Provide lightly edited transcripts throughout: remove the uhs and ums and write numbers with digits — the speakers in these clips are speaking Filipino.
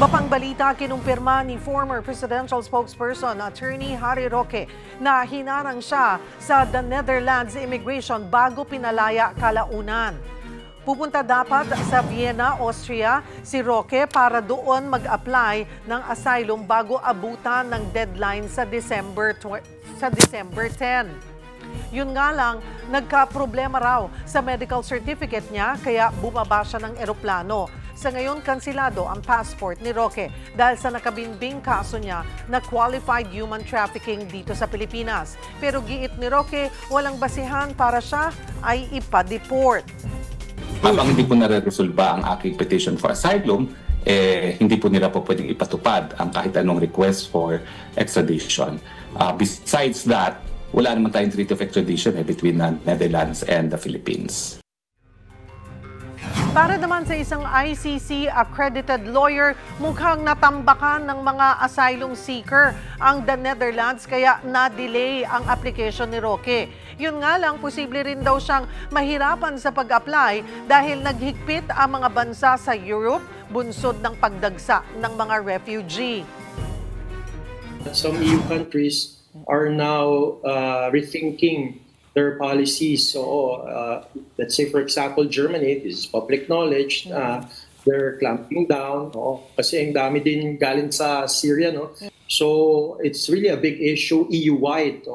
Iba pang balita, kinumpirma ni former presidential spokesperson Attorney Harry Roque na hinarang siya sa The Netherlands Immigration bago pinalaya kalaunan. Pupunta dapat sa Vienna, Austria si Roque para doon mag-apply ng asylum bago abutan ng deadline sa December 10. Yun nga lang, nagka-problema raw sa medical certificate niya kaya bumaba siya ng eroplano. Sa ngayon, kansilado ang passport ni Roque dahil sa nakabinbing kaso niya na qualified human trafficking dito sa Pilipinas. Pero giit ni Roque, walang basihan para siya ay ipa-deport. Habang hindi po nare-resolba ang aking petition for asylum, hindi po nila po pwedeng ipatupad ang kahit anong request for extradition. Besides that, wala naman tayong treaty of extradition between the Netherlands and the Philippines. Para naman sa isang ICC-accredited lawyer, mukhang natambakan ng mga asylum seeker ang The Netherlands kaya na-delay ang application ni Roque. Yun nga lang, posible rin daw siyang mahirapan sa pag-apply dahil naghigpit ang mga bansa sa Europe, bunsod ng pagdagsa ng mga refugee. Some EU countries are now rethinking their policies. So, let's say, for example, Germany, this is public knowledge, they're clamping down. Kasi ang dami din galing sa Syria. No? So, it's really a big issue EU-wide.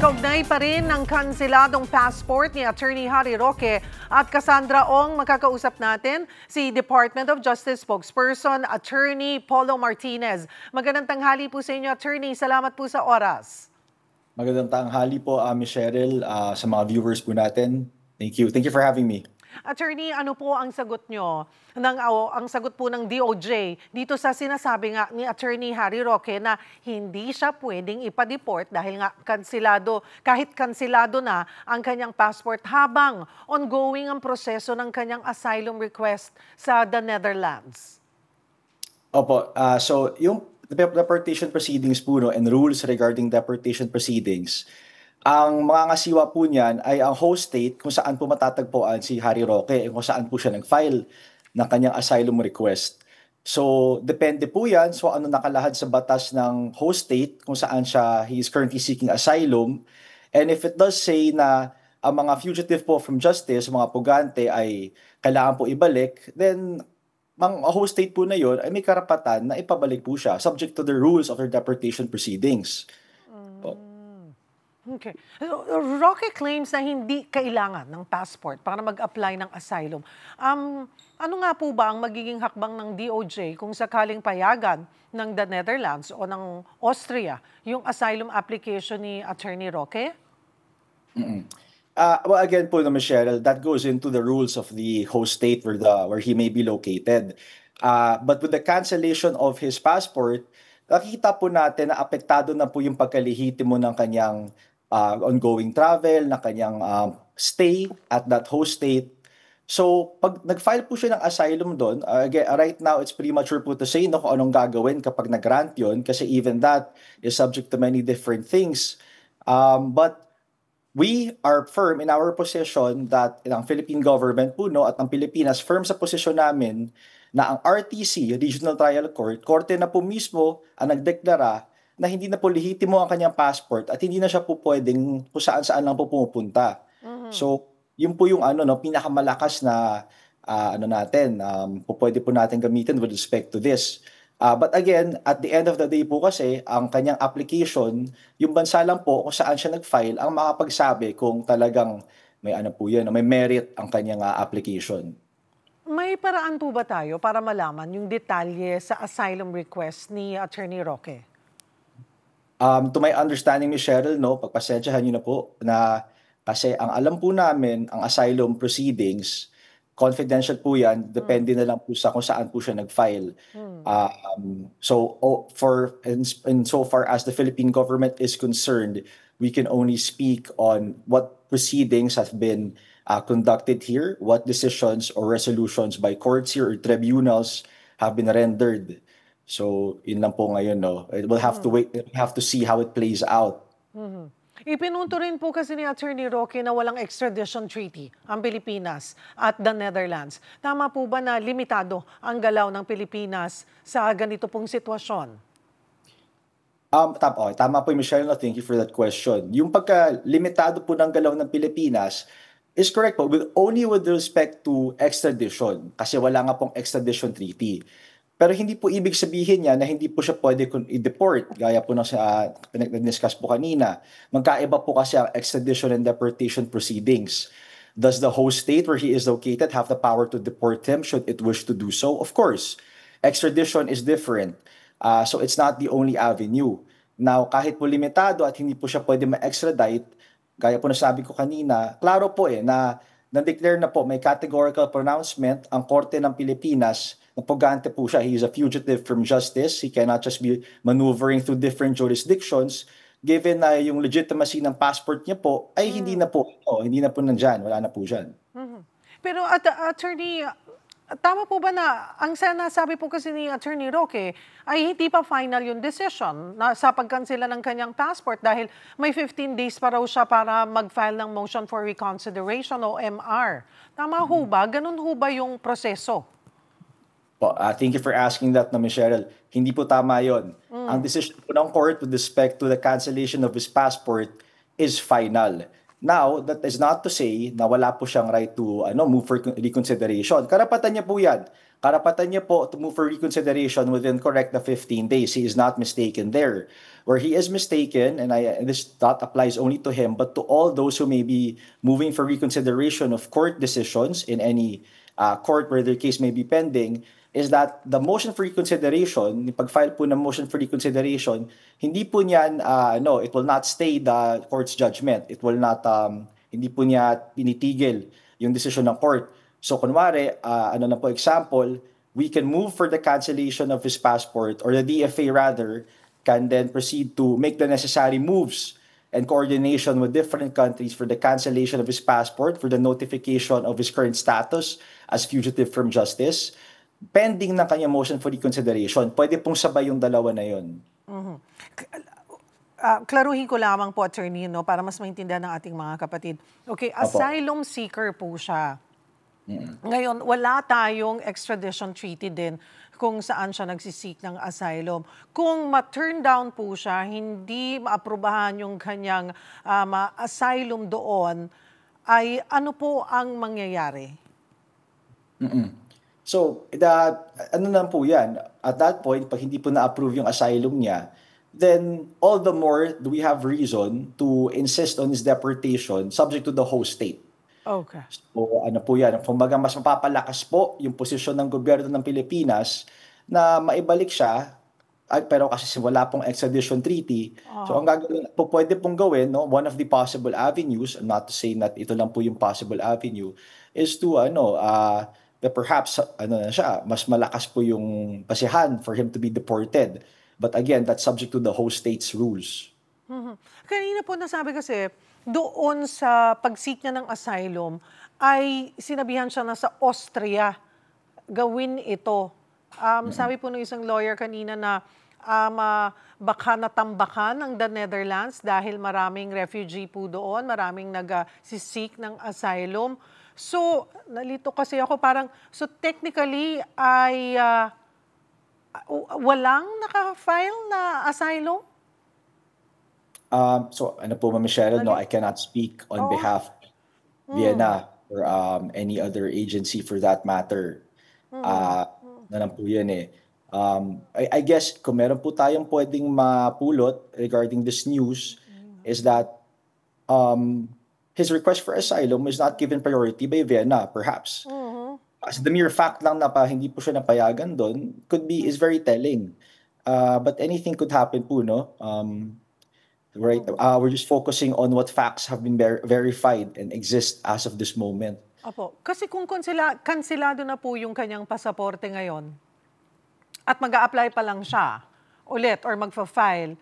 Kaugnay pa rin ng kanseladong passport ni Attorney Harry Roque at Cassandra Ong, makakausap natin si Department of Justice spokesperson Attorney Polo Martinez. Magandang tanghali po sa inyo, Attorney. Salamat po sa oras. Magandang tanghali po, Miss Cheryl, sa mga viewers po natin. Thank you. Thank you for having me. Attorney, ano po ang sagot nyo, ang sagot po ng DOJ dito sa sinasabi nga ni Attorney Harry Roque na hindi siya pwedeng ipa-deport dahil nga kahit kansilado na ang kanyang passport habang ongoing ang proseso ng kanyang asylum request sa the Netherlands? Opo, so yung deportation proceedings po and rules regarding deportation proceedings, ang mga ngasiwa po niyan ay ang host state kung saan po matatagpuan si Harry Roque, kung saan po siya nag-file ng kanyang asylum request. So, depende po yan so ano nakalahad sa batas ng host state kung saan he is currently seeking asylum. And if it does say na ang mga fugitive po from justice, mga pugante ay kailangan po ibalik, then ang host state po na yun ay may karapatan na ipabalik po siya subject to the rules of their deportation proceedings. Okay. Roque claims na hindi kailangan ng passport para mag-apply ng asylum. Ano nga po ba ang magiging hakbang ng DOJ kung sakaling payagan ng the Netherlands o ng Austria yung asylum application ni Attorney Roque? Well, again po, Ms. Cheryl, that goes into the rules of the host state where he may be located. But with the cancellation of his passport, nakikita po natin na apektado na po yung pagkalihitimo ng kanyang ongoing travel, na kanyang stay at that host state. So, pag nag-file po siya ng asylum doon, right now, it's premature po to say kung anong gagawin kapag nag-grant yun kasi even that is subject to many different things. But we are firm in our position that ang Philippine government po at ang Pilipinas firm sa posisyon namin na ang RTC, Regional Trial Court, korte na po mismo ang nagdeklara na hindi na po lehitimo ang kanyang passport at hindi na siya po pwedeng kung saan-saan lang po pumupunta. So, yun po yung pinakamalakas na pwede po natin gamitin with respect to this. But again, at the end of the day po kasi, ang kanyang application, yung bansa lang po kung saan siya nag-file ang makapagsabi kung talagang may may merit ang kanyang application. May paraan po ba tayo para malaman yung detalye sa asylum request ni Attorney Roque? To my understanding, Ms. Cheryl, pagpasensyahan niyo na po na kasi ang alam po namin, ang asylum proceedings, confidential po yan, depende na lang po sa kung saan po siya nag-file. So far as the Philippine government is concerned, we can only speak on what proceedings have been conducted here, what decisions or resolutions by courts here or tribunals have been rendered. So, yun lang po ngayon, We'll have to wait, we'll have to see how it plays out. Ipinunto rin po kasi ni Attorney Roque na walang extradition treaty ang Pilipinas at the Netherlands. Tama po ba na limitado ang galaw ng Pilipinas sa ganito pong sitwasyon? Tama po yung Michelle, no? Thank you for that question. Yung pagka-limitado po ng galaw ng Pilipinas is correct po, only with respect to extradition, kasi wala nga pong extradition treaty. Pero hindi po ibig sabihin niya na hindi po siya pwede i-deport, gaya po ng pinag-discuss po kanina. Magkaiba po kasi ang extradition and deportation proceedings. Does the host state where he is located have the power to deport him should it wish to do so? Of course. Extradition is different. So it's not the only avenue. Now, kahit po limitado at hindi po siya pwede ma-extradite, gaya po nasabi ko kanina, klaro po na na-declare na po, may categorical pronouncement ang Korte ng Pilipinas na pugante po siya. He is a fugitive from justice. He cannot just be maneuvering through different jurisdictions given na yung legitimacy ng passport niya po ay hindi na po nandyan. Wala na po dyan. Pero Attorney, tama po ba na ang sinasabi po kasi ni Attorney Roque ay hindi pa final yung decision na sa pagkansela ng kanyang passport dahil may 15 days pa raw siya para mag-file ng motion for reconsideration o MR. Tama ho ba? Ganun ho ba yung proseso? Thank you for asking that, Michelle. Hindi po tama yon. Ang decision po ng court with respect to the cancellation of his passport is final. Now, that is not to say na wala po siyang right to move for reconsideration. Karapatan niya po yan. Karapatan niya po to move for reconsideration within the 15 days. He is not mistaken there. Where he is mistaken, and this thought applies only to him, but to all those who may be moving for reconsideration of court decisions in any court where their case may be pending, is that the motion for reconsideration, pag-file po ng motion for reconsideration, hindi po niyan, it will not stay the court's judgment. It will not, hindi po niya tinitigil yung decision ng court. So, kunwari, example, we can move for the cancellation of his passport, or the DFA rather, can then proceed to make the necessary moves and coordination with different countries for the cancellation of his passport, for the notification of his current status as fugitive from justice, pending ng kanyang motion for reconsideration. Pwede pong sabay yung dalawa na yun. Klaruhin ko lamang po, Attorney, para mas maintindihan ng ating mga kapatid. Okay, asylum seeker po siya. Ngayon, wala tayong extradition treaty din kung saan siya nagsisik ng asylum. Kung ma-turn down po siya, hindi maaprubahan yung kanyang asylum doon, ay ano po ang mangyayari? So, po yan? At that point, pag hindi po na-approve yung asylum niya, then all the more do we have reason to insist on his deportation subject to the host state. Okay. So, po yan? Kumbaga, mas mapapalakas po yung posisyon ng gobyerno ng Pilipinas na maibalik siya, pero kasi wala pong extradition treaty. So, ang gagawin po, pwede pong gawin, one of the possible avenues, not to say that ito lang po yung possible avenue, is to, perhaps mas malakas po yung basihan for him to be deported. But again, that's subject to the host state's rules. Kanina po nasabi kasi, doon sa pag-seek niya ng asylum, ay sinabihan siya na sa Austria gawin ito. Sabi po ng isang lawyer kanina na baka natambakan ng the Netherlands dahil maraming refugee po doon, maraming nag-seek ng asylum. So, nalito kasi ako so technically ay walang naka-file na asylum? So, po, Ma'am Cheryl, no, I cannot speak on behalf of Vienna or any other agency for that matter. Po yan I guess, kung meron po tayong pwedeng mapulot regarding this news, is that his request for asylum is not given priority by Vienna, perhaps. As the mere fact lang na hindi po siya napayagan doon is very telling. But anything could happen po, no? Right? We're just focusing on what facts have been verified and exist as of this moment. Opo. Kasi kung kansilado na po yung kanyang pasaporte ngayon at mag-a-apply pa lang siya ulit or magfa-file,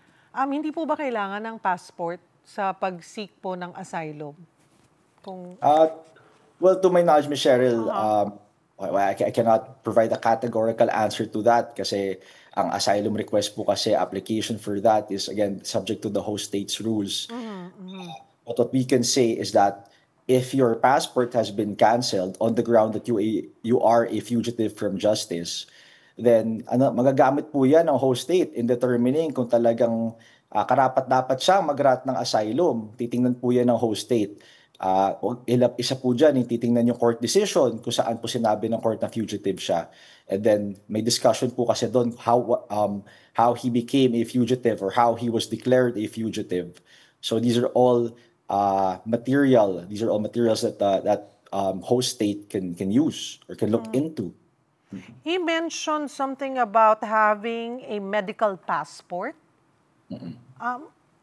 hindi po ba kailangan ng passport sa pag-seek po ng asylum? Well, to my knowledge, Ms. Cheryl, I cannot provide a categorical answer to that kasi ang asylum request po kasi application for that is again subject to the host state's rules. But what we can say is that if your passport has been canceled on the ground that you are a fugitive from justice, then magagamit po yan ng host state in determining kung talagang karapat-dapat siyang mag-grant ng asylum. Titingnan po yan ng host state. Isa po dyan, titingnan yung court decision kung saan po sinabi ng court na fugitive siya. And then may discussion po kasi doon how he became a fugitive or how he was declared a fugitive. So these are all materials that host state can use or can look into. He mentioned something about having a medical passport.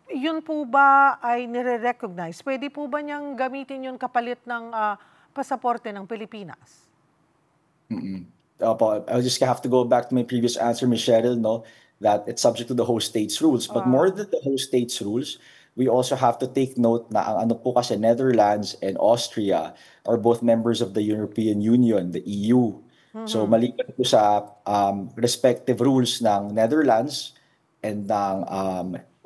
Yun po ba ay nire-recognize? Pwede po ba niyang gamitin yun kapalit ng pasaporte ng Pilipinas? I just have to go back to my previous answer, Ms. Cheryl, no, that it's subject to the host state's rules. But more than the host state's rules, we also have to take note na ang ano po kasi Netherlands and Austria are both members of the European Union, the EU. So maliban po sa respective rules ng Netherlands and ng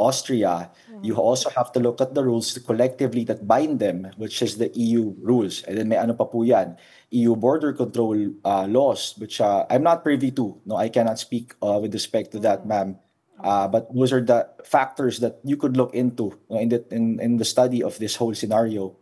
Austria, you also have to look at the rules collectively that bind them, which is the EU rules. And then may ano pa po yan, EU border control laws, which I'm not privy to. No, I cannot speak with respect to that, ma'am. But those are the factors that you could look into in the study of this whole scenario.